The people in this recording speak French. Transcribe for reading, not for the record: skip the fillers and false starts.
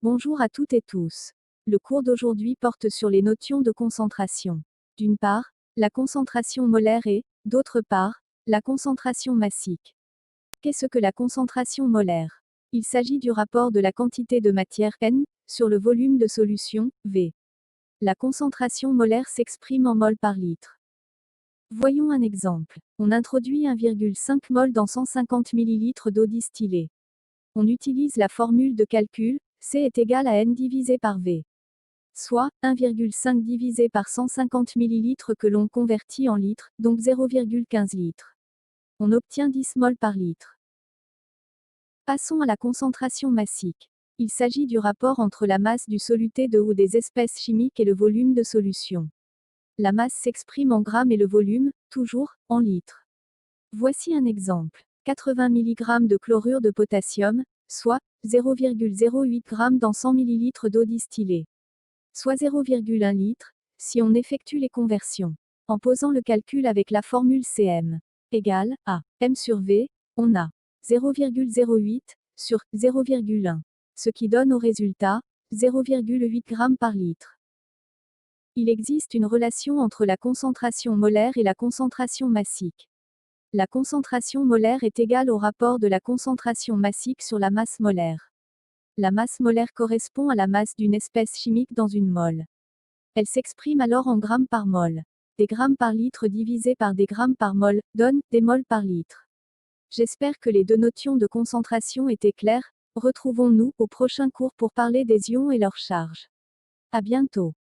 Bonjour à toutes et tous. Le cours d'aujourd'hui porte sur les notions de concentration. D'une part, la concentration molaire et, d'autre part, la concentration massique. Qu'est-ce que la concentration molaire? Il s'agit du rapport de la quantité de matière N sur le volume de solution V. La concentration molaire s'exprime en mol par litre. Voyons un exemple. On introduit 1,5 mol dans 150 ml d'eau distillée. On utilise la formule de calcul, C est égal à N divisé par V. Soit, 1,5 divisé par 150 ml que l'on convertit en litres, donc 0,15 litres. On obtient 10 mol par litre. Passons à la concentration massique. Il s'agit du rapport entre la masse du soluté de ou des espèces chimiques et le volume de solution. La masse s'exprime en grammes et le volume, toujours, en litres. Voici un exemple. 80 mg de chlorure de potassium, soit 0,08 g dans 100 ml d'eau distillée. Soit 0,1 litre, si on effectue les conversions. En posant le calcul avec la formule Cm égale à m sur V, on a 0,08 sur 0,1, ce qui donne au résultat 0,8 g par litre. Il existe une relation entre la concentration molaire et la concentration massique. La concentration molaire est égale au rapport de la concentration massique sur la masse molaire. La masse molaire correspond à la masse d'une espèce chimique dans une mole. Elle s'exprime alors en grammes par mol. Des grammes par litre divisé par des grammes par mol donne des moles par litre. J'espère que les deux notions de concentration étaient claires. Retrouvons-nous au prochain cours pour parler des ions et leurs charges. À bientôt.